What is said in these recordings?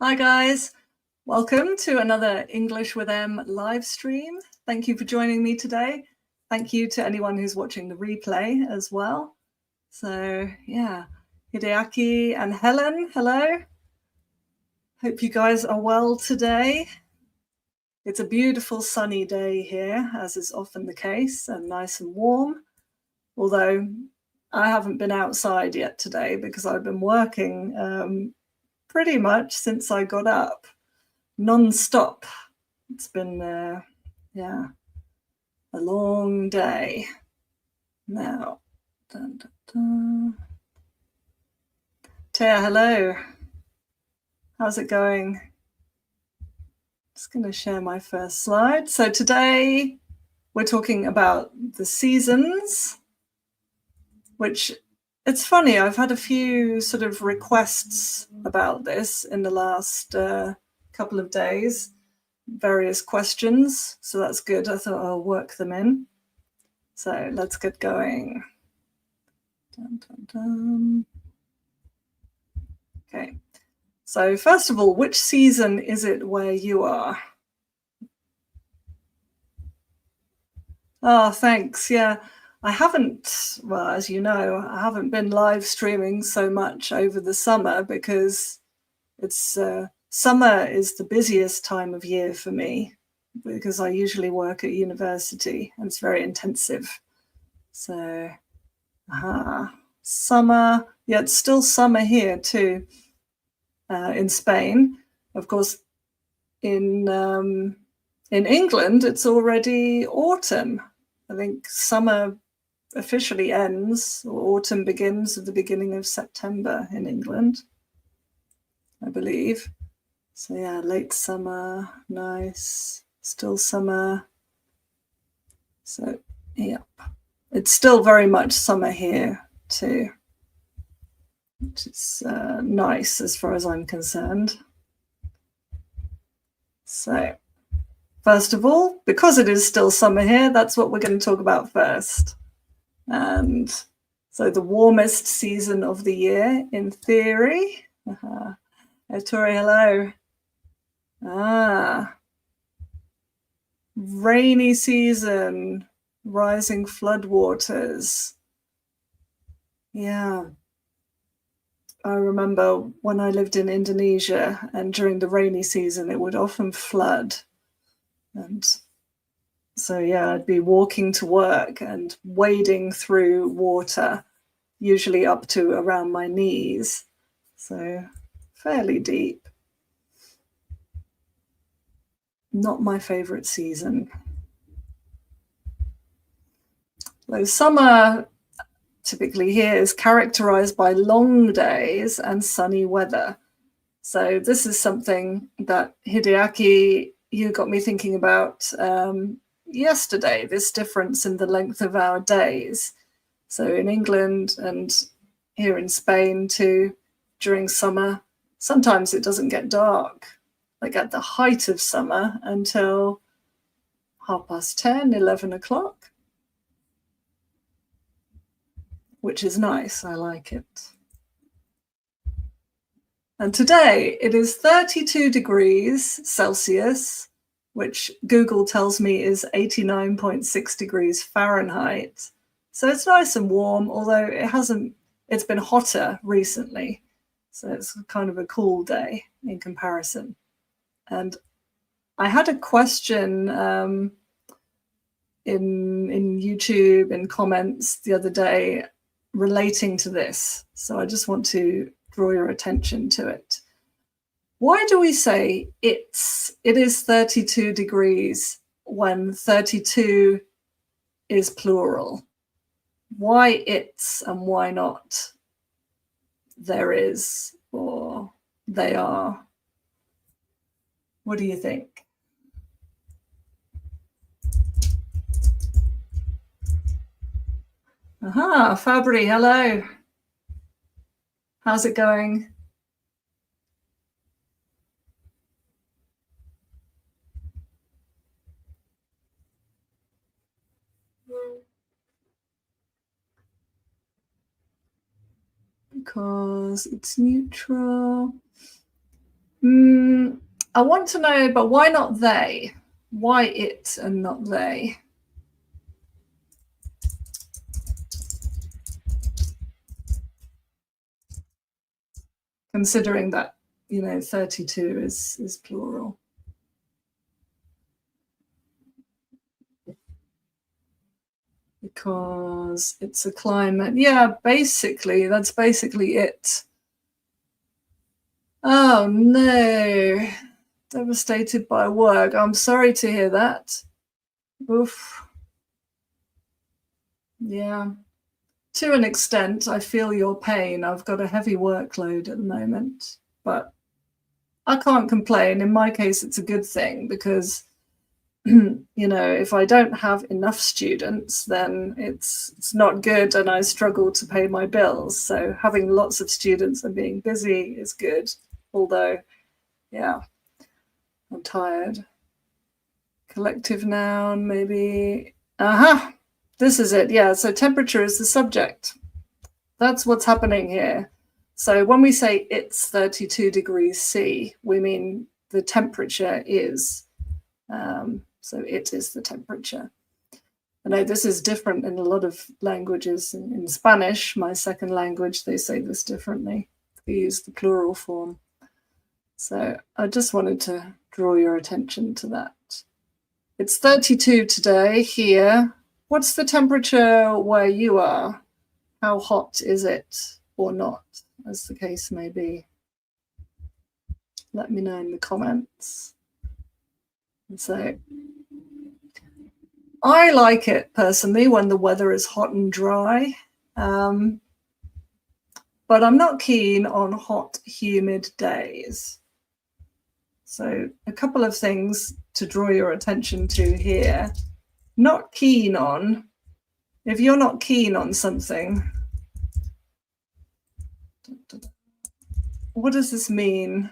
Hi guys, welcome to another English with M live stream. Thank you for joining me today. Thank you to anyone who's watching the replay as well. So yeah, Hideaki and Helen, hello. Hope you guys are well today. It's a beautiful sunny day here, as is often the case, and nice and warm. Although I haven't been outside yet today because I've been working pretty much since I got up, non-stop. It's been, yeah, a long day. Now, dun, dun, dun. Tia, hello. How's it going? Just going to share my first slide. So today we're talking about the seasons, which it's funny, I've had a few sort of requests about this in the last couple of days, various questions, so that's good. I thought I'll work them in. So let's get going. Dun, dun, dun. Okay, so first of all, which season is it where you are? Oh, thanks. Yeah, I haven't, well, as you know, I haven't been live streaming so much over the summer because it's summer is the busiest time of year for me because I usually work at university and it's very intensive. So, summer, yeah, it's still summer here too. In Spain, of course, in England, it's already autumn. I think summer officially ends, or autumn begins at the beginning of September in England, I believe. So yeah, late summer, nice, still summer. So yeah, it's still very much summer here too, which is nice as far as I'm concerned. So first of all, because it is still summer here, that's what we're going to talk about first. And so the warmest season of the year, in theory. Hey, Tori, hello. Rainy season, rising floodwaters. Yeah. I remember when I lived in Indonesia and during the rainy season, it would often flood. And so, yeah, I'd be walking to work and wading through water, usually up to around my knees. So fairly deep. Not my favorite season. Though summer typically here is characterized by long days and sunny weather. So this is something that Hideaki, you got me thinking about yesterday, this difference in the length of our days. So in England and here in Spain too, during summer, sometimes it doesn't get dark, like at the height of summer until 10:30, 11 o'clock, which is nice. I like it. And today it is 32 degrees Celsius, which Google tells me is 89.6 degrees Fahrenheit. So it's nice and warm, although it's been hotter recently. So it's kind of a cool day in comparison. And I had a question in YouTube in comments the other day relating to this. So I just want to draw your attention to it. Why do we say it is 32 degrees when 32 is plural? Why it's and why not there is or they are? What do you think? Aha, Fabri, hello. How's it going? Because it's neutral. I want to know, but why not they? Why it and not they? Considering that, 32 is plural. Because it's a climate. Yeah, basically, that's basically it. Oh no, devastated by work. I'm sorry to hear that. Oof. Yeah. To an extent, I feel your pain. I've got a heavy workload at the moment, but I can't complain. In my case, it's a good thing because, if I don't have enough students, then it's not good and I struggle to pay my bills. So having lots of students and being busy is good. Although, yeah, I'm tired. Collective noun, maybe. Aha, this is it. Yeah, so temperature is the subject. That's what's happening here. So when we say it's 32 degrees C, we mean the temperature is. So it is the temperature. I know this is different in a lot of languages. In Spanish, my second language, they say this differently. They use the plural form. So I just wanted to draw your attention to that. It's 32 today here. What's the temperature where you are? How hot is it or not, as the case may be? Let me know in the comments. So I like it personally when the weather is hot and dry, but I'm not keen on hot, humid days. So a couple of things to draw your attention to here. Not keen on. If you're not keen on something, what does this mean?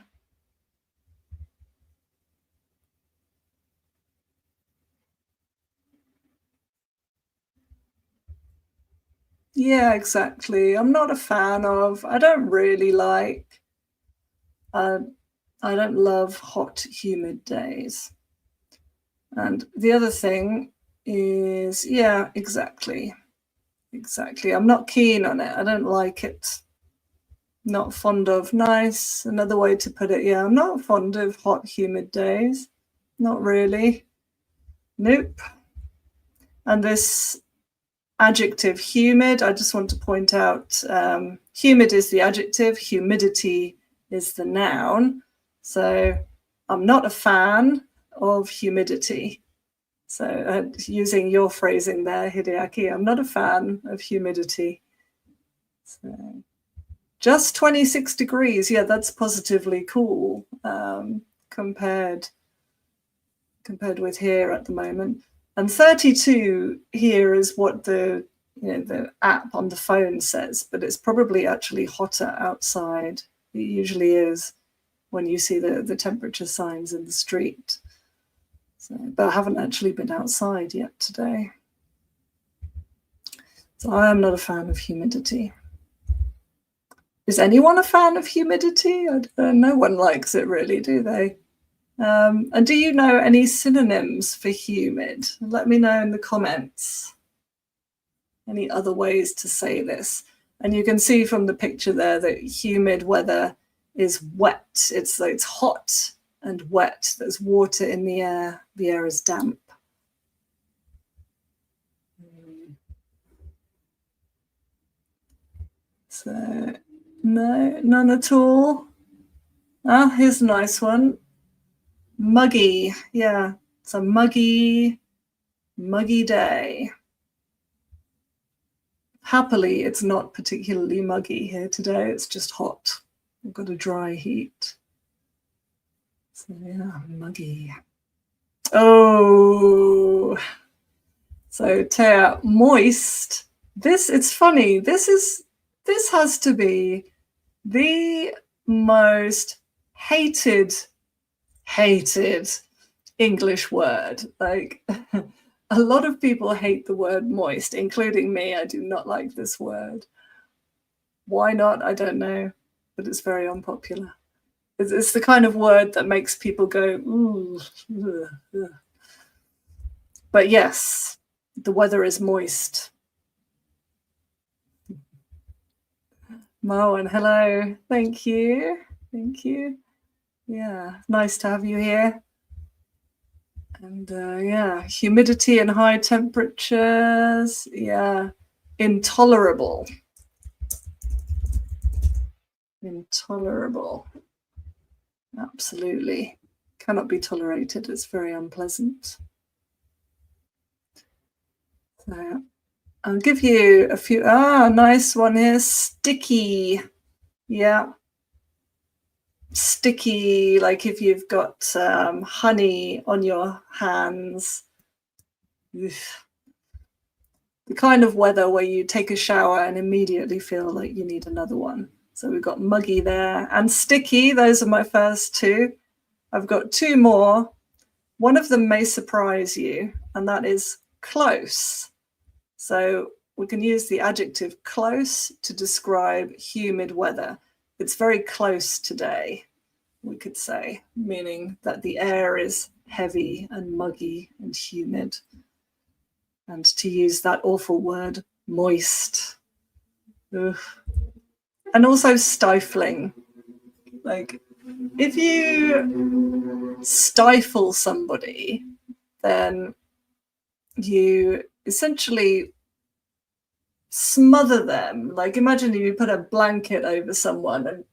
Yeah, exactly. I'm not a fan of, I don't really like, I don't love hot, humid days. And the other thing is, yeah, exactly. Exactly. I'm not keen on it. I don't like it. Not fond of. Nice. Another way to put it. Yeah, I'm not fond of hot, humid days. Not really. Nope. And this adjective humid, I just want to point out humid is the adjective, humidity is the noun. So I'm not a fan of humidity. So using your phrasing there, Hideaki, I'm not a fan of humidity. So just 26 degrees. Yeah, that's positively cool compared with here at the moment. And 32 here is what the app on the phone says, but it's probably actually hotter outside. It usually is when you see the temperature signs in the street. So, but I haven't actually been outside yet today. So I am not a fan of humidity. Is anyone a fan of humidity? No one likes it really, do they? And do you know any synonyms for humid? Let me know in the comments. Any other ways to say this? And you can see from the picture there that humid weather is wet. It's hot and wet. There's water in the air. The air is damp. So no, none at all. Ah, here's a nice one. Muggy. Yeah, it's a muggy day. Happily, it's not particularly muggy here today. It's just hot. We've got a dry heat. So yeah, muggy. Oh, so Taya, moist. It's funny. This has to be the most hated English word. Like a lot of people hate the word moist, including me. I do not like this word. Why not? I don't know, but it's very unpopular. It's the kind of word that makes people go, ooh. Ugh, ugh. But yes, the weather is moist. Moen, hello. Thank you. Thank you. Yeah, nice to have you here. And yeah, humidity and high temperatures. Yeah, intolerable. Intolerable. Absolutely. Cannot be tolerated. It's very unpleasant. So I'll give you a few. Nice one here. Sticky. Yeah. Sticky, like if you've got honey on your hands. Ugh. The kind of weather where you take a shower and immediately feel like you need another one. So we've got muggy there and sticky. Those are my first two. I've got two more. One of them may surprise you, and that is close. So we can use the adjective close to describe humid weather. It's very close today, we could say, meaning that the air is heavy and muggy and humid. And to use that awful word, moist. Ugh. And also stifling. Like, if you stifle somebody, then you essentially smother them. Like, imagine if you put a blanket over someone and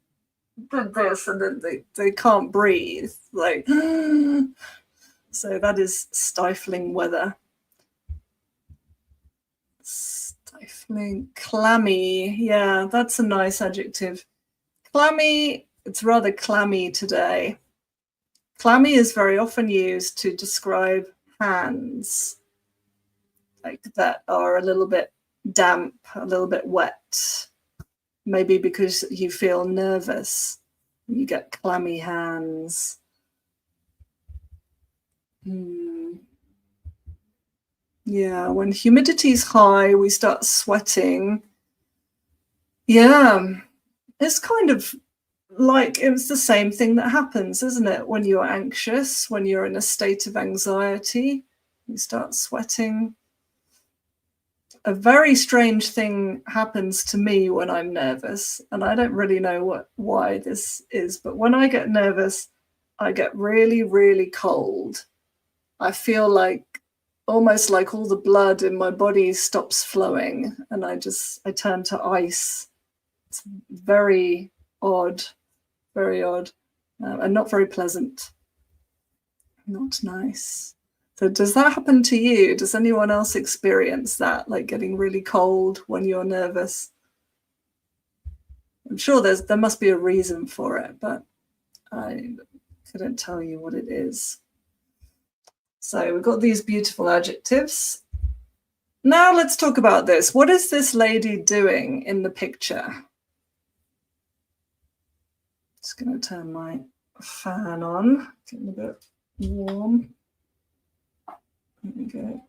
did this and then they can't breathe. Like, so that is stifling weather. Stifling, clammy. Yeah, that's a nice adjective. Clammy, it's rather clammy today. Clammy is very often used to describe hands, like that are a little bit damp, a little bit wet. Maybe because you feel nervous, you get clammy hands. Yeah, when humidity is high, we start sweating. Yeah, it's kind of like it's the same thing that happens, isn't it? When you're anxious, when you're in a state of anxiety, you start sweating. A very strange thing happens to me when I'm nervous, and I don't really know why this is, but when I get nervous, I get really, really cold. I feel like almost like all the blood in my body stops flowing, and I turn to ice. It's very odd, and not very pleasant. Not nice. So does that happen to you? Does anyone else experience that, like getting really cold when you're nervous? I'm sure there must be a reason for it, but I couldn't tell you what it is. So we've got these beautiful adjectives. Now let's talk about this. What is this lady doing in the picture? Just going to turn my fan on, getting a bit warm. There we go.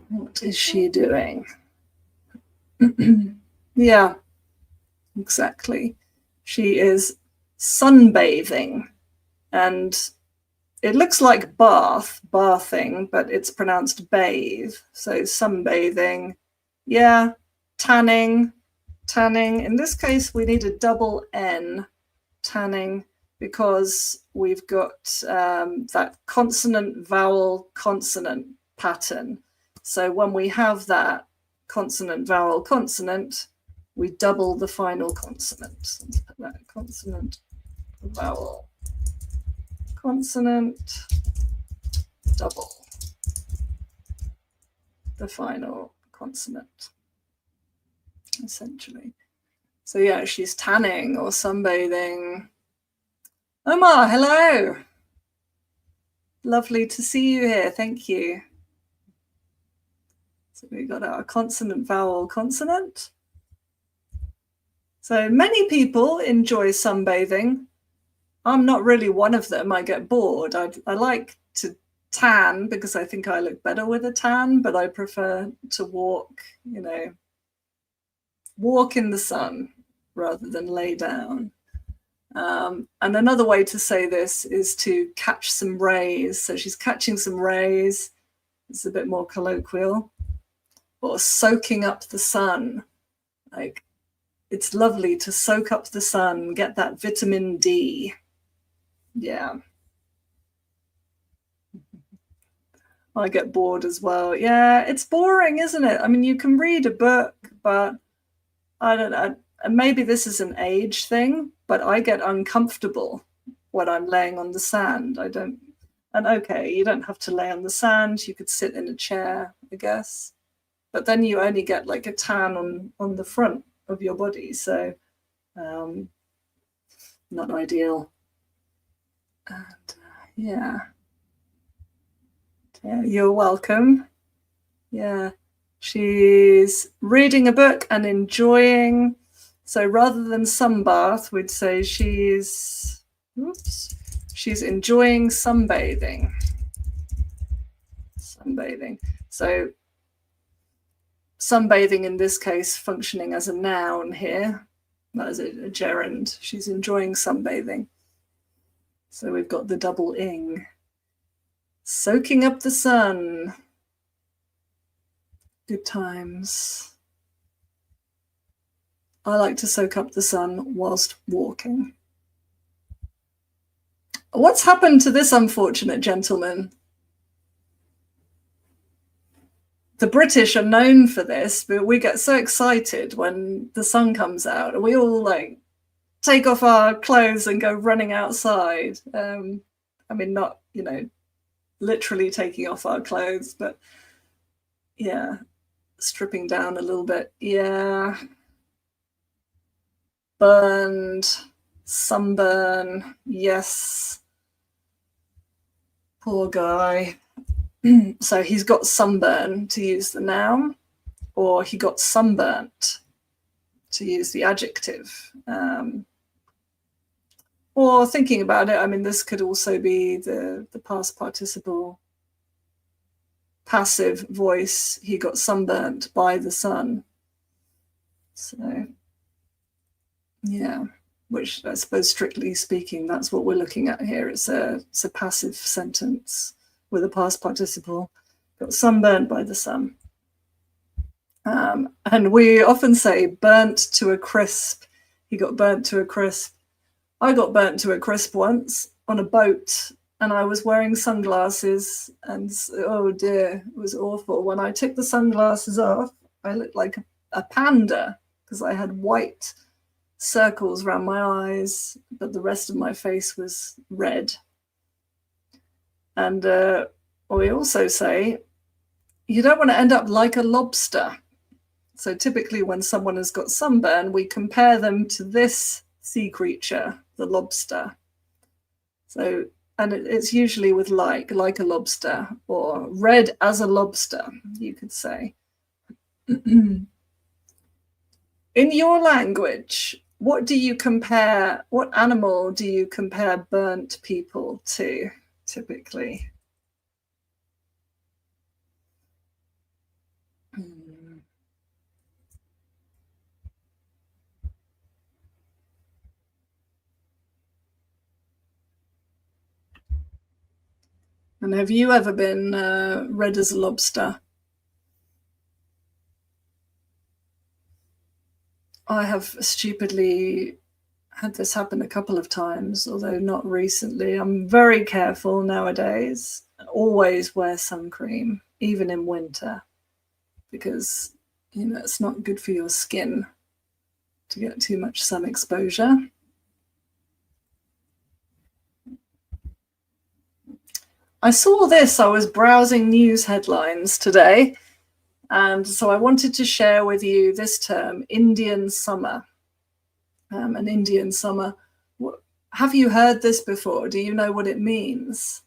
What is she doing? Yeah, exactly. She is sunbathing, and it looks like bathing, but it's pronounced bathe. So sunbathing. Yeah, tanning. In this case, we need a double N, tanning, because we've got that consonant, vowel, consonant pattern. So when we have that consonant, vowel, consonant, we double the final consonant. Let's put that consonant, vowel, consonant, double the final consonant, essentially. So yeah, she's tanning or sunbathing. Omar, hello. Lovely to see you here. Thank you. So we got our consonant, vowel, consonant. So many people enjoy sunbathing. I'm not really one of them. I get bored. I like to tan because I think I look better with a tan, but I prefer to walk, walk in the sun rather than lay down. And another way to say this is to catch some rays. So she's catching some rays. It's a bit more colloquial. Or soaking up the sun. Like, it's lovely to soak up the sun, get that vitamin D. Yeah. I get bored as well. Yeah, it's boring, isn't it? I mean, you can read a book, but I don't know. And maybe this is an age thing, but I get uncomfortable when I'm laying on the sand. I don't, and okay, you don't have to lay on the sand. You could sit in a chair, I guess. But then you only get like a tan on the front of your body. So not ideal. And yeah. Yeah, you're welcome. Yeah. She's reading a book and enjoying. So rather than sunbath, we'd say she's enjoying sunbathing. Sunbathing. So sunbathing in this case functioning as a noun here, as a gerund. She's enjoying sunbathing. So we've got the double ing. Soaking up the sun. Good times. I like to soak up the sun whilst walking. What's happened to this unfortunate gentleman? The British are known for this, but we get so excited when the sun comes out and we all like take off our clothes and go running outside. I mean, not, you know, literally taking off our clothes, but yeah, stripping down a little bit. Yeah. Burned, sunburn, yes. Poor guy. So he's got sunburn to use the noun, or he got sunburnt to use the adjective. Or thinking about it, I mean, this could also be the past participle passive voice. He got sunburnt by the sun. So, yeah, which I suppose strictly speaking, that's what we're looking at here. It's a passive sentence with a past participle. Got sunburnt by the sun. And we often say burnt to a crisp. He got burnt to a crisp. I got burnt to a crisp once on a boat, and I was wearing sunglasses, and oh dear, it was awful. When I took the sunglasses off, I looked like a panda because I had white circles around my eyes, but the rest of my face was red. And we also say you don't want to end up like a lobster. So typically when someone has got sunburn, we compare them to this sea creature, the lobster. So, and it's usually with like a lobster, or red as a lobster, you could say. In your language, what animal do you compare burnt people to typically? And have you ever been red as a lobster? I have stupidly had this happen a couple of times, although not recently. I'm very careful nowadays. Always wear sun cream, even in winter, because, you know, it's not good for your skin to get too much sun exposure. I saw this, I was browsing news headlines today, and so I wanted to share with you this term, Indian summer. An Indian summer. Have you heard this before? Do you know what it means?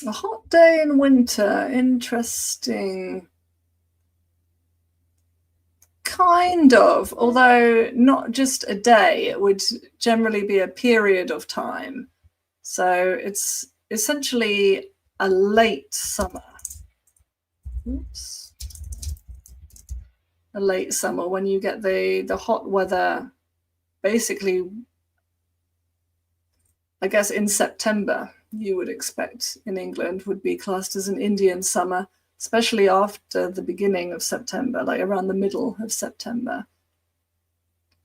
A hot day in winter, interesting. Kind of, although not just a day, it would generally be a period of time. So it's essentially a late summer. Oops. A late summer when you get the hot weather, basically, I guess in September, you would expect in England would be classed as an Indian summer, especially after the beginning of September, like around the middle of September.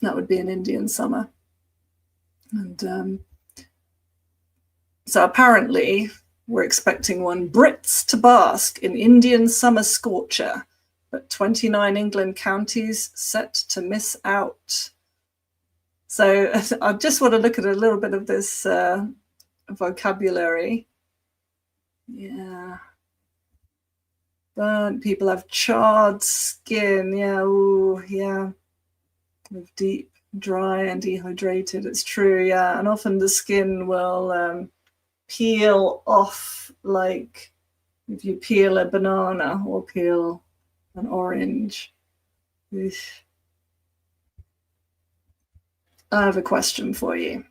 That would be an Indian summer. And so apparently we're expecting one. Brits to bask in Indian summer scorcher, but 29 England counties set to miss out. So I just want to look at a little bit of this vocabulary. Yeah. Burnt, people have charred skin. Yeah, ooh, yeah. With deep, dry and dehydrated. It's true, yeah. And often the skin will peel off, like if you peel a banana or peel an orange. Oof. I have a question for you.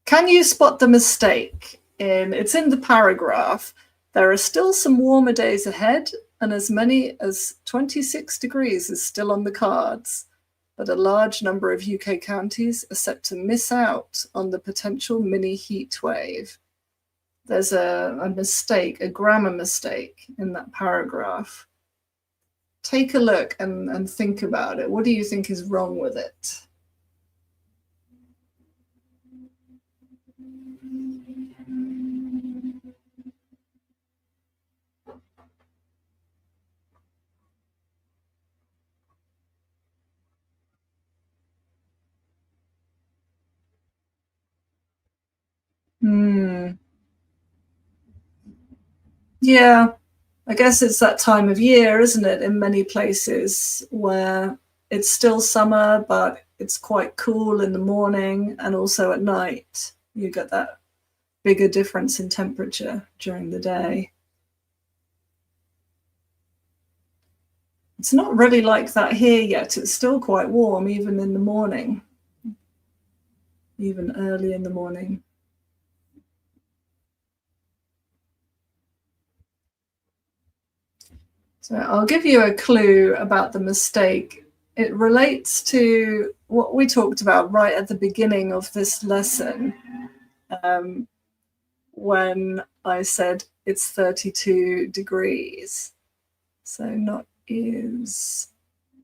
Can you spot the mistake it's in the paragraph? There are still some warmer days ahead, and as many as 26 degrees is still on the cards, but a large number of UK counties are set to miss out on the potential mini heat wave. There's a mistake, a grammar mistake in that paragraph. Take a look and think about it. What do you think is wrong with it? Yeah, I guess it's that time of year, isn't it, in many places where it's still summer, but it's quite cool in the morning and also at night. You get that bigger difference in temperature during the day. It's not really like that here yet. It's still quite warm, even in the morning, even early in the morning. So I'll give you a clue about the mistake. It relates to what we talked about right at the beginning of this lesson, when I said it's 32 degrees. So not is.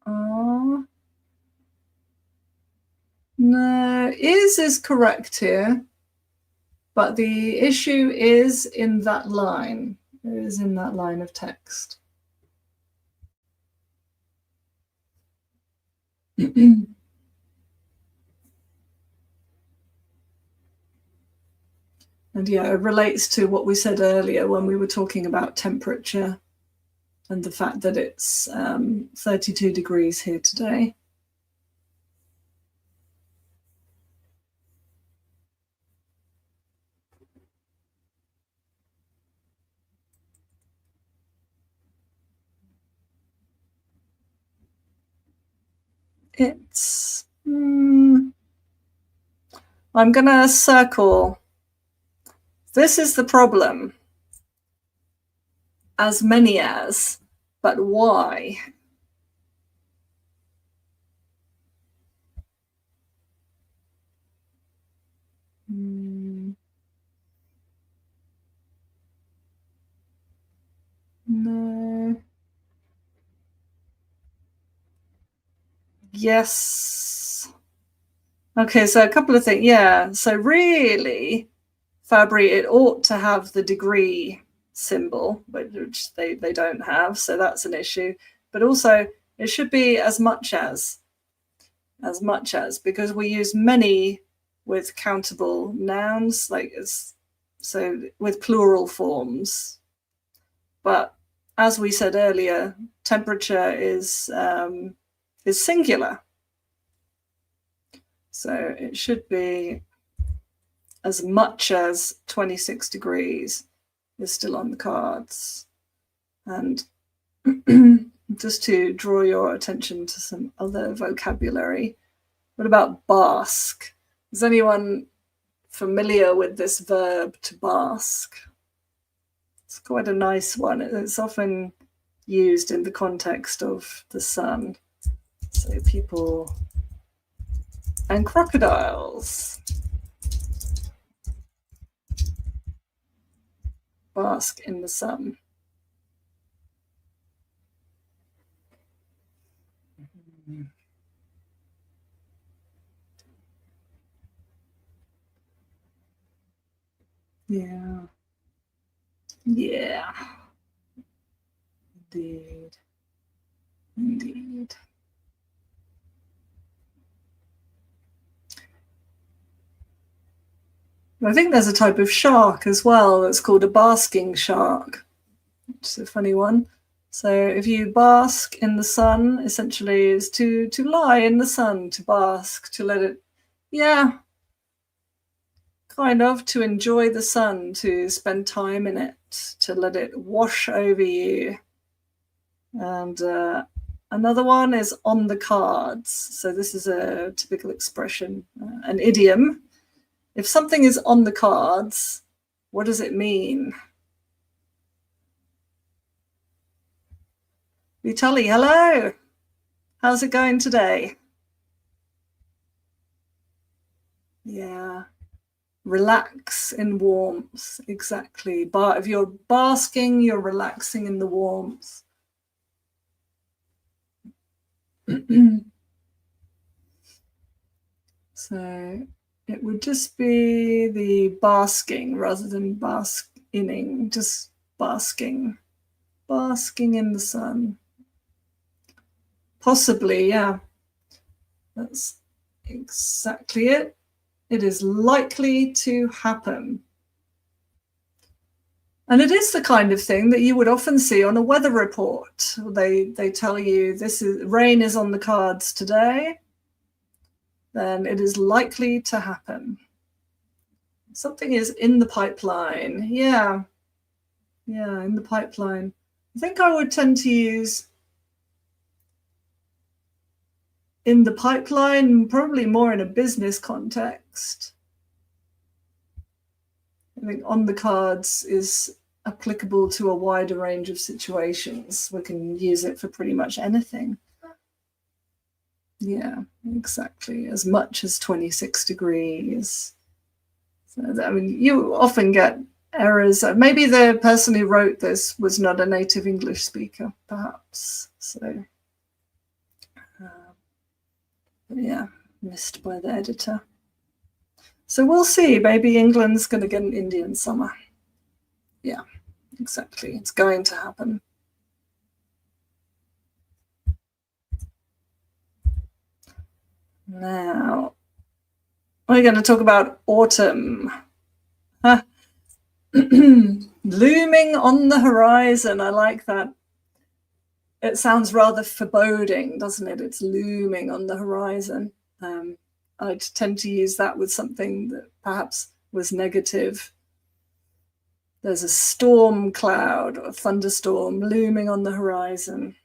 Oh. No, is correct here. But the issue is in that line. It is in that line of text. And yeah, it relates to what we said earlier when we were talking about temperature and the fact that it's 32 degrees here today. It's. I'm going to circle. This is the problem. As many as, but why? No. Yes. Okay, so a couple of things. Yeah, so really, Fabry, it ought to have the degree symbol, which they don't have, so that's an issue. But also, it should be as much as, because we use many with countable nouns, so with plural forms. But as we said earlier, temperature is singular. So it should be as much as 26 degrees is still on the cards. And just to draw your attention to some other vocabulary, what about bask? Is anyone familiar with this verb to bask? It's quite a nice one. It's often used in the context of the sun. So people and crocodiles bask in the sun. Yeah. Yeah. Indeed. Indeed. I think there's a type of shark as well that's called a basking shark, which is a funny one. So if you bask in the sun, essentially is to lie in the sun, to bask, to let it, yeah, kind of to enjoy the sun, to spend time in it, to let it wash over you. And another one is on the cards. So this is a typical expression, an idiom. If something is on the cards, what does it mean? Vitali, hello. How's it going today? Yeah. Relax in warmth, exactly. But if you're basking, you're relaxing in the warmth. So it would just be the basking rather than basking, just basking. Basking in the sun. Possibly, yeah. That's exactly it. It is likely to happen. And it is the kind of thing that you would often see on a weather report. They tell you rain is on the cards today, then it is likely to happen. Something is in the pipeline. Yeah. Yeah, in the pipeline. I think I would tend to use in the pipeline, probably more in a business context. I think on the cards is applicable to a wider range of situations. We can use it for pretty much anything. Yeah, exactly. As much as 26 degrees. So, I mean, you often get errors. Maybe the person who wrote this was not a native English speaker, perhaps. So, yeah, missed by the editor. So we'll see. Maybe England's going to get an Indian summer. Yeah, exactly. It's going to happen. Now, we're going to talk about autumn. Looming on the horizon. I like that. It sounds rather foreboding, doesn't it? It's looming on the horizon. I'd tend to use that with something that perhaps was negative. There's a storm cloud or a thunderstorm looming on the horizon.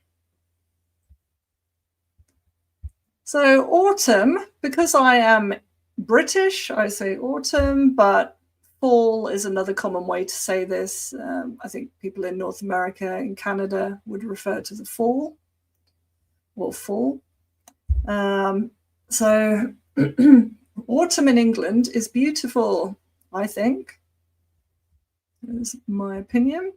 So autumn, because I am British, I say autumn, but fall is another common way to say this. I think people in North America and Canada would refer to the fall or fall. So autumn in England is beautiful, I think. Is my opinion.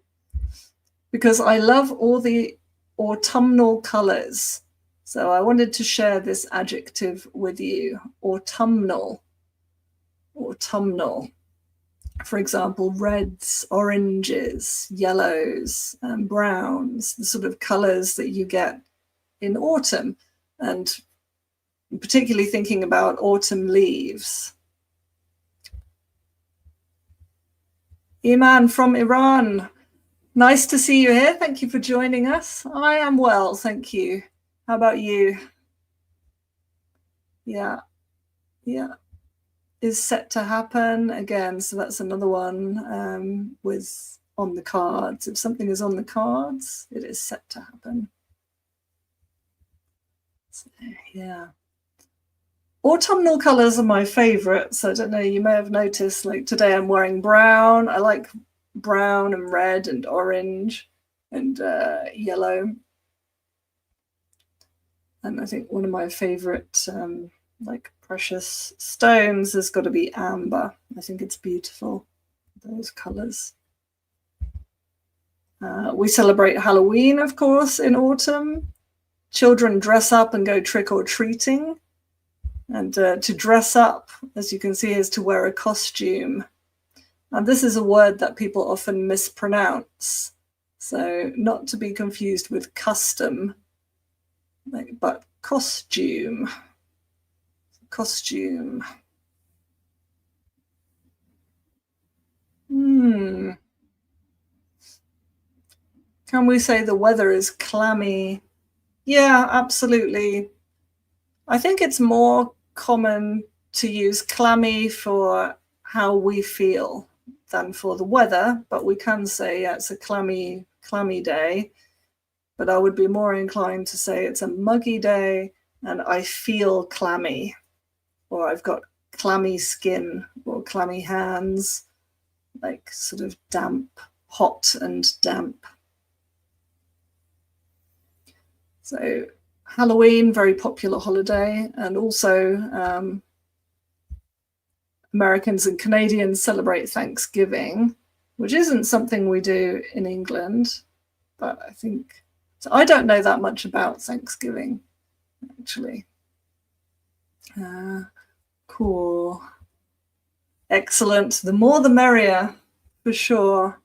Because I love all the autumnal colors. So I wanted to share this adjective with you, autumnal. Autumnal. For example, reds, oranges, yellows, and browns, the sort of colors that you get in autumn. And particularly thinking about autumn leaves. Iman from Iran. Nice to see you here. Thank you for joining us. I am well, thank you. How about you? Yeah. is set to happen again. So that's another one with on the cards. If something is on the cards, it is set to happen. So, yeah. Autumnal colors are my favorites. I don't know, you may have noticed, like today I'm wearing brown. I like brown and red and orange and yellow. And I think one of my favorite like precious stones has got to be amber. I think it's beautiful, those colors. We celebrate Halloween, of course, in autumn. Children dress up and go trick-or-treating. And to dress up, as you can see, is to wear a costume. And this is a word that people often mispronounce. So not to be confused with custom, but costume. Costume. Can we say the weather is clammy? Yeah, absolutely. I think it's more common to use clammy for how we feel than for the weather, but we can say, yeah, it's a clammy day. But I would be more inclined to say it's a muggy day and I feel clammy, or I've got clammy skin or clammy hands, like sort of damp, hot and damp. So Halloween, very popular holiday, and also Americans and Canadians celebrate Thanksgiving, which isn't something we do in England, but I think, so I don't know that much about Thanksgiving, actually. Cool. Excellent. The more the merrier, for sure.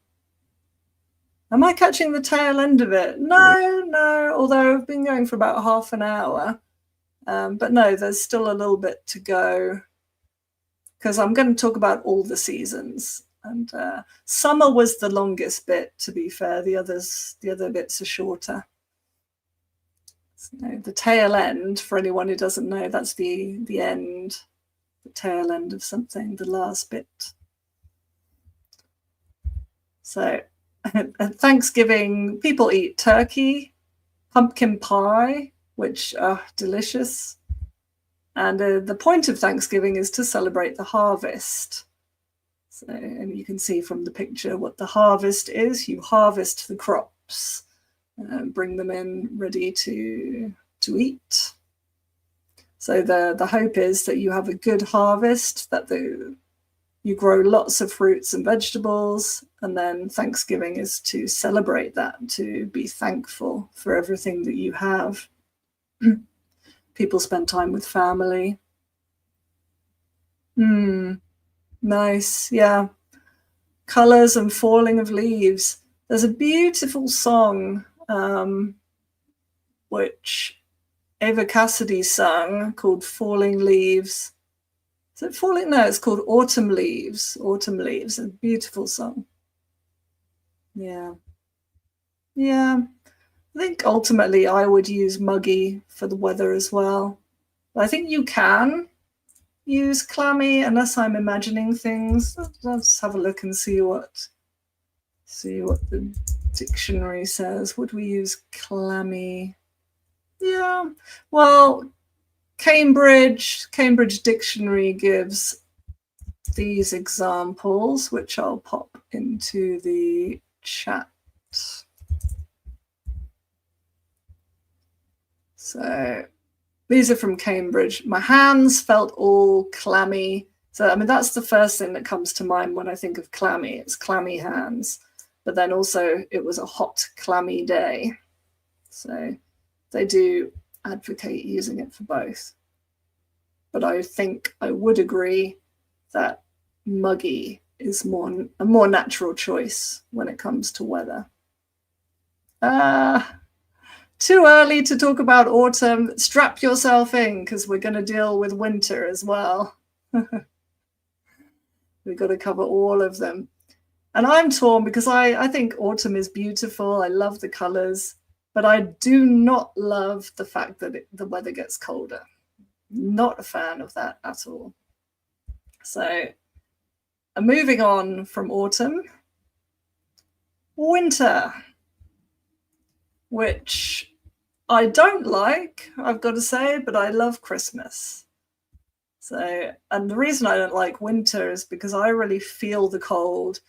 Am I catching the tail end of it? No, although I've been going for about half an hour. But no, there's still a little bit to go because I'm going to talk about all the seasons. And summer was the longest bit, to be fair. The other bits are shorter. So the tail end, for anyone who doesn't know, that's the end, the tail end of something, the last bit. So at Thanksgiving, people eat turkey, pumpkin pie, which are delicious. And the point of Thanksgiving is to celebrate the harvest. So, and you can see from the picture what the harvest is. You harvest the crops, bring them in ready to eat. So the hope is that you have a good harvest, that you grow lots of fruits and vegetables, and then Thanksgiving is to celebrate that, to be thankful for everything that you have. People spend time with family. Nice, yeah. Colors and falling of leaves. There's a beautiful song which Ava Cassidy sang called Falling Leaves. Is it falling? No, it's called Autumn Leaves. Autumn Leaves, a beautiful song. Yeah. I think ultimately I would use muggy for the weather as well. But I think you can use clammy unless I'm imagining things. Let's have a look and see what the dictionary says. Would we use clammy? Yeah. Well, Cambridge Dictionary gives these examples, which I'll pop into the chat. So these are from Cambridge. My hands felt all clammy. So, I mean, that's the first thing that comes to mind when I think of clammy. It's clammy hands. But then also it was a hot, clammy day. So they do advocate using it for both. But I think I would agree that muggy is a more natural choice when it comes to weather. Too early to talk about autumn. Strap yourself in because we're going to deal with winter as well. We've got to cover all of them. And I'm torn because I think autumn is beautiful. I love the colors, but I do not love the fact that the weather gets colder. Not a fan of that at all. So moving on from autumn, winter, which I don't like, I've got to say, but I love Christmas. So, and the reason I don't like winter is because I really feel the cold.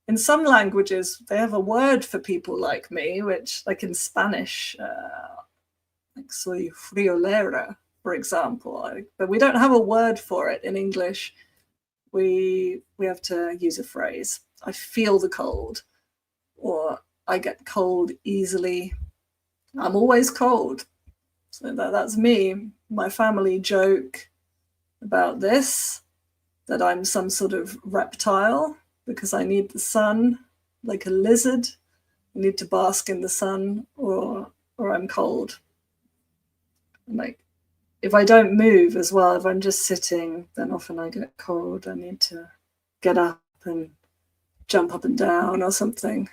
In some languages, they have a word for people like me, which, like in Spanish, like soy friolera, for example. But we don't have a word for it in English. We have to use a phrase. I feel the cold, or I get cold easily. I'm always cold. So that's me. My family joke about this, that I'm some sort of reptile because I need the sun like a lizard. I need to bask in the sun, or I'm cold. Like, if I don't move as well, if I'm just sitting, then often I get cold. I need to get up and jump up and down or something.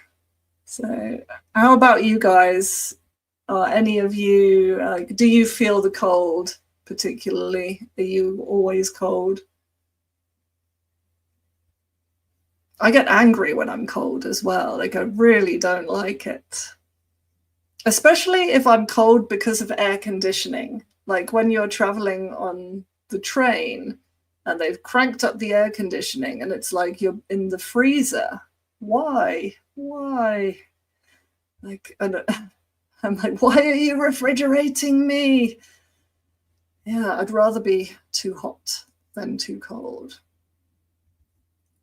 So how about you guys? Any of you, do you feel the cold particularly? Are you always cold? I get angry when I'm cold as well. Like, I really don't like it. Especially if I'm cold because of air conditioning. Like when you're traveling on the train and they've cranked up the air conditioning and it's like you're in the freezer. Why? Like, I'm like, why are you refrigerating me? Yeah, I'd rather be too hot than too cold.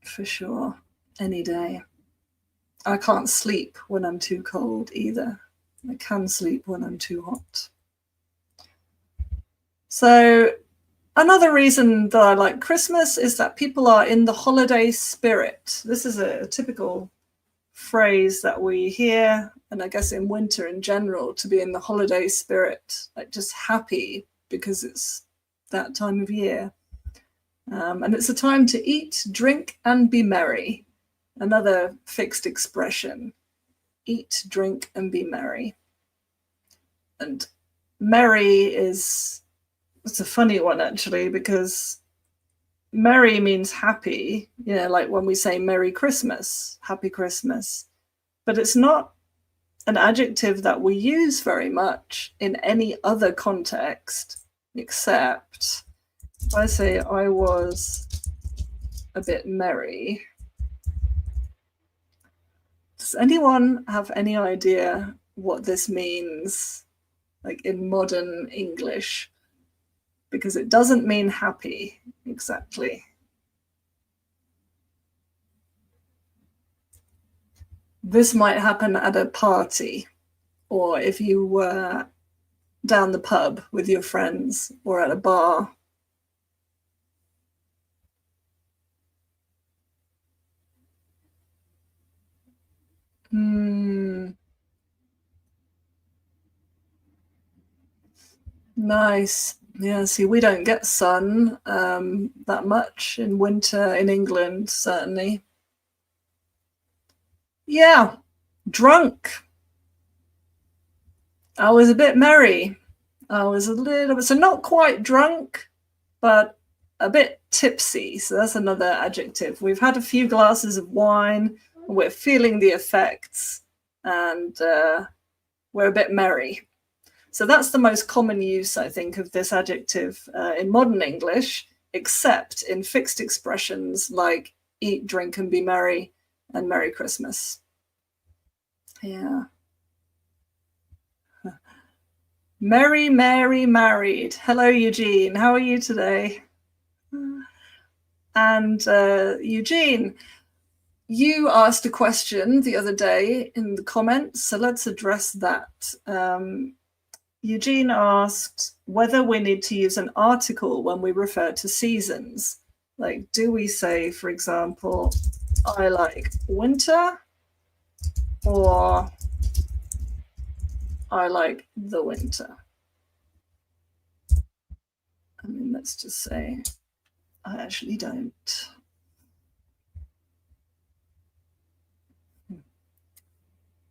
For sure, any day. I can't sleep when I'm too cold either. I can sleep when I'm too hot. So another reason that I like Christmas is that people are in the holiday spirit. This is a typical phrase that we hear, and I guess in winter in general, to be in the holiday spirit, like just happy because it's that time of year. And it's a time to eat, drink, and be merry. Another fixed expression: eat, drink, and be merry. And merry it's a funny one, actually, because merry means happy, like when we say Merry Christmas, Happy Christmas. But it's not an adjective that we use very much in any other context, except if I say I was a bit merry. Does anyone have any idea what this means, like in modern English? Because it doesn't mean happy exactly. This might happen at a party, or if you were down the pub with your friends or at a bar. Nice. Yeah, see, we don't get sun that much in winter in England, certainly. Yeah, drunk. I was a bit merry. I was a little bit, so not quite drunk, but a bit tipsy. So that's another adjective. We've had a few glasses of wine, we're feeling the effects, and we're a bit merry. So that's the most common use, I think, of this adjective in modern English, except in fixed expressions like eat, drink, and be merry, and Merry Christmas. Yeah. Merry, Mary, married. Hello, Eugene. How are you today? And Eugene, you asked a question the other day in the comments, so let's address that. Eugene asked whether we need to use an article when we refer to seasons. Like, do we say, for example, I like winter, or I like the winter? I mean, let's just say I actually don't.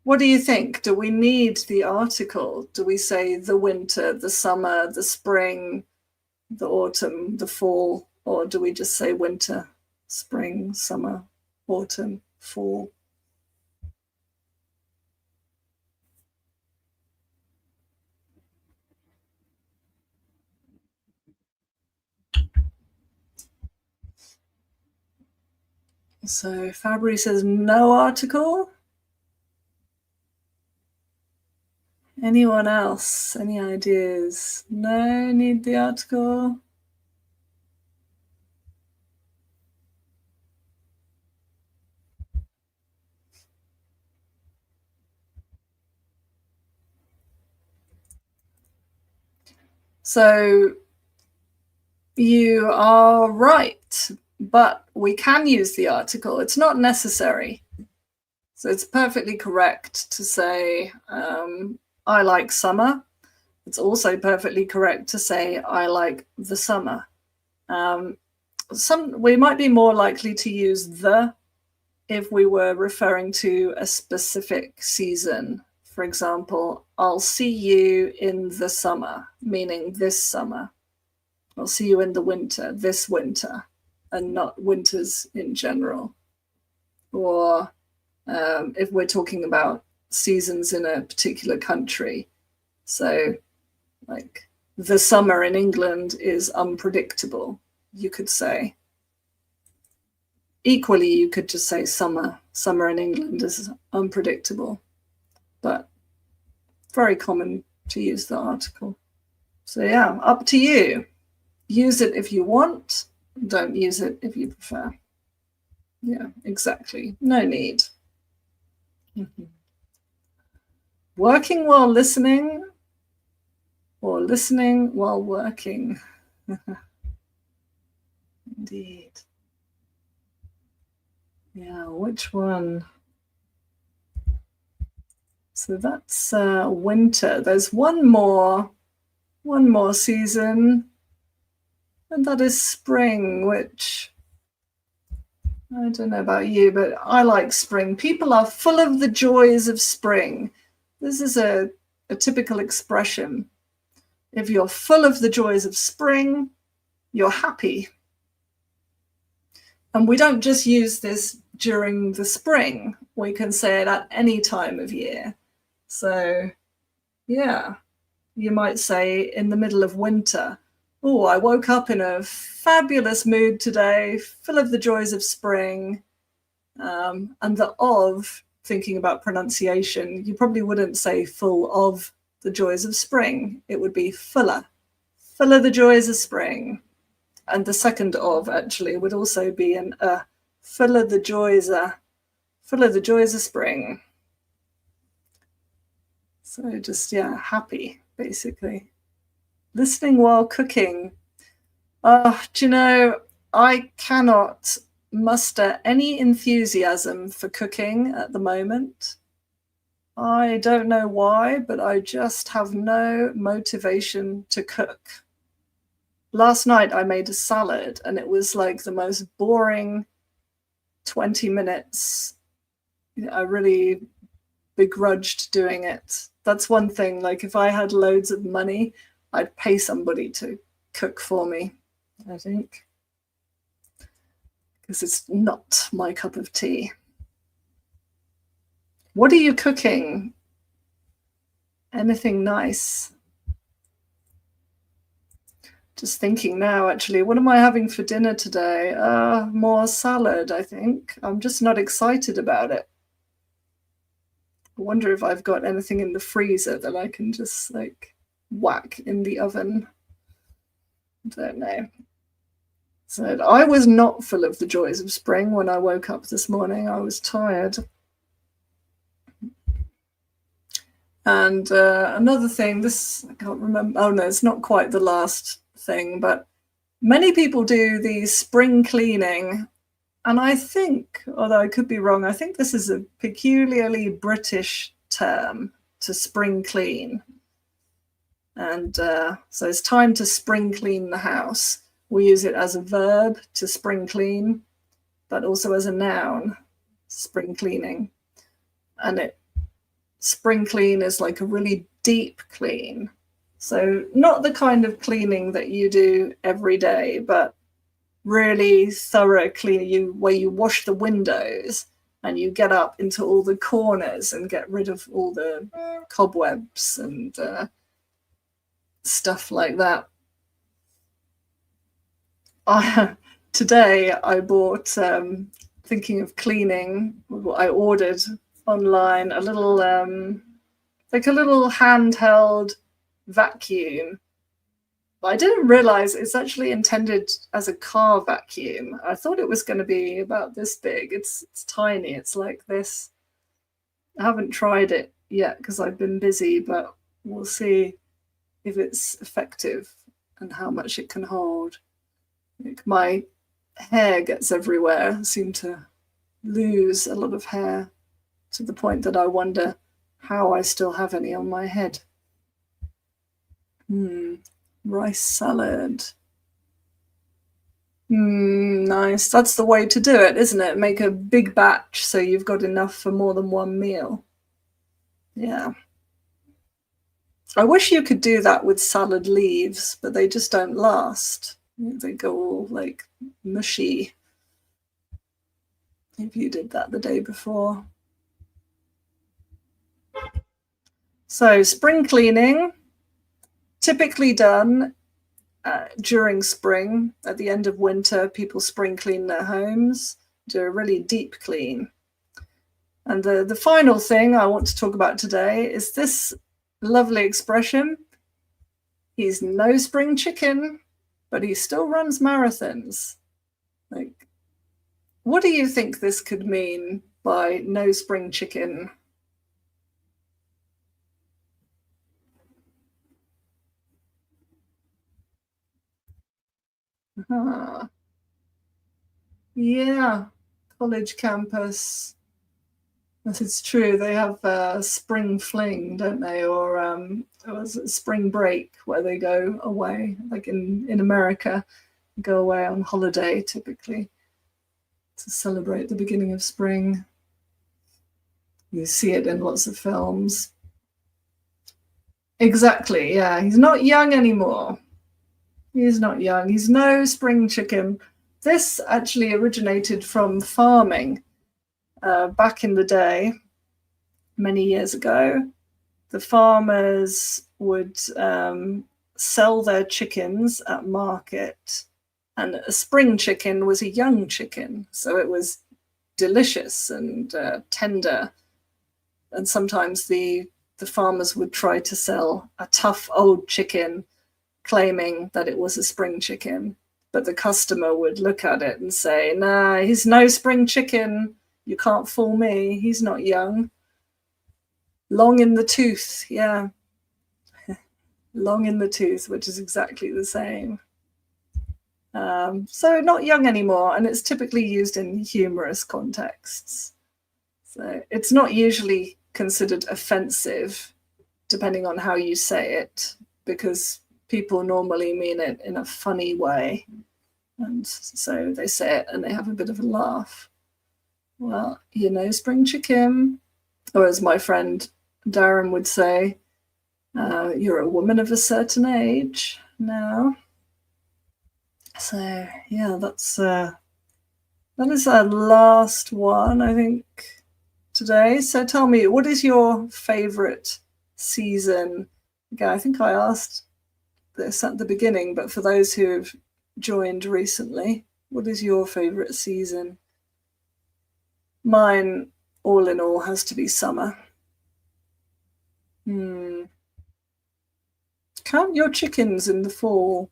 What do you think? Do we need the article? Do we say the winter, the summer, the spring, the autumn, the fall? Or do we just say winter, spring, summer, autumn, fall? So Fabry says no article. Anyone else? Any ideas? No, need the article. So you are right, but we can use the article. It's not necessary. So it's perfectly correct to say, I like summer. It's also perfectly correct to say, I like the summer. We might be more likely to use the if we were referring to a specific season. For example, I'll see you in the summer, meaning this summer. I'll see you in the winter, this winter, and not winters in general. Or if we're talking about seasons in a particular country. So like the summer in England is unpredictable, you could say. Equally, you could just say summer in England is unpredictable, but very common to use the article. So yeah, up to you. Use it if you want, don't use it if you prefer. Yeah, exactly. No need. Working while listening or listening while working. Indeed. Yeah, which one? So that's winter. There's one more season, and that is spring, which I don't know about you, but I like spring. People are full of the joys of spring. This is a typical expression. If you're full of the joys of spring, you're happy. And we don't just use this during the spring. We can say it at any time of year. So, yeah, you might say in the middle of winter, oh, I woke up in a fabulous mood today, full of the joys of spring. And the of, thinking about pronunciation, you probably wouldn't say full of the joys of spring. It would be full of the joys of spring. And the second of actually would also be an full of the joys of spring. So just, yeah, happy, basically. Listening while cooking. Do you know, I cannot muster any enthusiasm for cooking at the moment. I don't know why, but I just have no motivation to cook. Last night I made a salad and it was like the most boring 20 minutes. I really begrudged doing it. That's one thing. Like if I had loads of money, I'd pay somebody to cook for me, I think, because it's not my cup of tea. What are you cooking? Anything nice? Just thinking now, actually, what am I having for dinner today? More salad, I think. I'm just not excited about it. I wonder if I've got anything in the freezer that I can just like whack in the oven. I don't know. So I was not full of the joys of spring when I woke up this morning. I was tired. And another thing, this, I can't remember. Oh no, it's not quite the last thing, but many people do the spring cleaning. And I think, although I could be wrong, I think this is a peculiarly British term, to spring clean. And so it's time to spring clean the house. We use it as a verb, to spring clean, but also as a noun, spring cleaning. And spring clean is like a really deep clean. So not the kind of cleaning that you do every day, but really thorough clean, where you wash the windows and you get up into all the corners and get rid of all the cobwebs and stuff like that. Today I bought, thinking of cleaning, I ordered online a little, like a little handheld vacuum. But I didn't realize it's actually intended as a car vacuum. I thought it was going to be about this big. It's tiny. It's like this. I haven't tried it yet because I've been busy, but we'll see if it's effective and how much it can hold. Like my hair gets everywhere. I seem to lose a lot of hair to the point that I wonder how I still have any on my head. Rice salad. Nice. That's the way to do it, isn't it? Make a big batch so you've got enough for more than one meal. Yeah. I wish you could do that with salad leaves, but they just don't last. They go all like mushy if you did that the day before. So spring cleaning, typically done during spring. At the end of winter, people spring clean their homes, do a really deep clean. And the final thing I want to talk about today is this lovely expression. He's no spring chicken, but he still runs marathons. Like, what do you think this could mean by no spring chicken? Yeah, college campus. That is true. They have spring fling, don't they? Or was it spring break, where they go away, like in America, go away on holiday typically to celebrate the beginning of spring. You see it in lots of films. Exactly, yeah. He's not young anymore. He's not young. He's no spring chicken. This actually originated from farming back in the day, many years ago. The farmers would sell their chickens at market, and a spring chicken was a young chicken, so it was delicious and tender. And sometimes the farmers would try to sell a tough old chicken, claiming that it was a spring chicken, but the customer would look at it and say, "Nah, he's no spring chicken. You can't fool me. He's not young." Long in the tooth, yeah. Long in the tooth, which is exactly the same. So not young anymore, and it's typically used in humorous contexts. So it's not usually considered offensive, depending on how you say it, because people normally mean it in a funny way. And so they say it and they have a bit of a laugh. Well, you know, spring chicken, or as my friend Darren would say, you're a woman of a certain age now. So yeah, that is our last one, I think, today. So tell me, what is your favorite season? Okay, I think I asked this at the beginning, but for those who have joined recently, what is your favorite season? Mine, all in all, has to be summer. Count your chickens in the fall.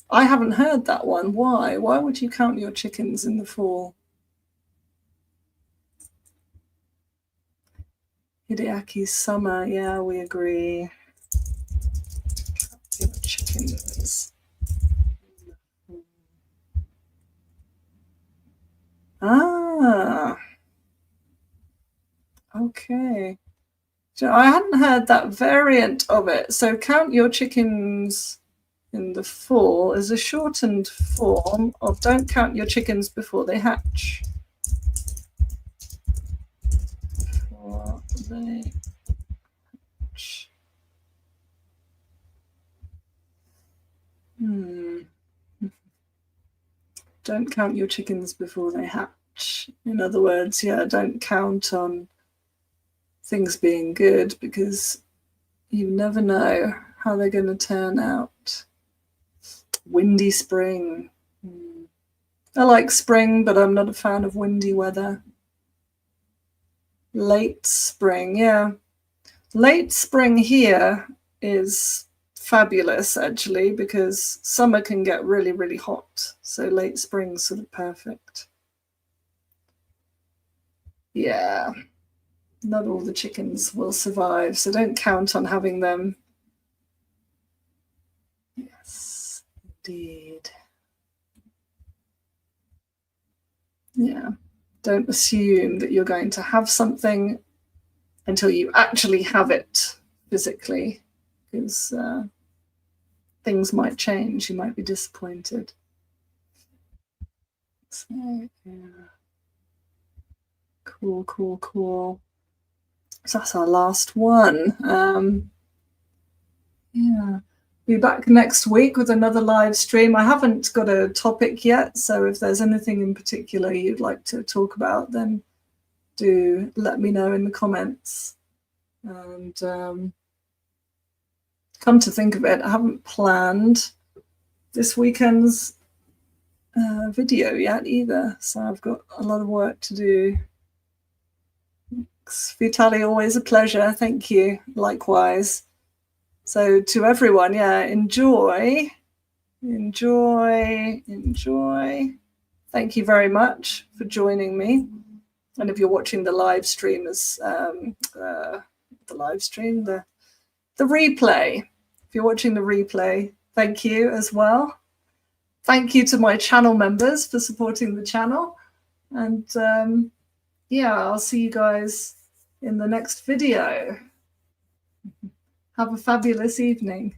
I haven't heard that one. Why? Why would you count your chickens in the fall? Hideaki's summer. Yeah, we agree. Count your chickens. Ah, okay. So I hadn't heard that variant of it. So count your chickens in the fall is a shortened form of don't count your chickens before they hatch. Before they hatch. Don't count your chickens before they hatch. In other words, yeah, don't count on things being good, because you never know how they're going to turn out. Windy spring. I like spring, but I'm not a fan of windy weather. Late spring, yeah. Late spring here is fabulous, actually, because summer can get really, really hot. So late spring's sort of perfect. Yeah, not all the chickens will survive, so don't count on having them. Yes, indeed. Yeah, don't assume that you're going to have something until you actually have it physically, because things might change. You might be disappointed. So, yeah. Cool, cool, cool. So that's our last one. Yeah. Be back next week with another live stream. I haven't got a topic yet, so if there's anything in particular you'd like to talk about, then do let me know in the comments. And come to think of it, I haven't planned this weekend's video yet either, so I've got a lot of work to do. Vitali, always a pleasure. Thank you. Likewise. So to everyone, yeah, enjoy. Thank you very much for joining me. And if you're watching the live stream, the replay, if you're watching the replay, thank you as well. Thank you to my channel members for supporting the channel. And yeah, I'll see you guys in the next video. Have a fabulous evening.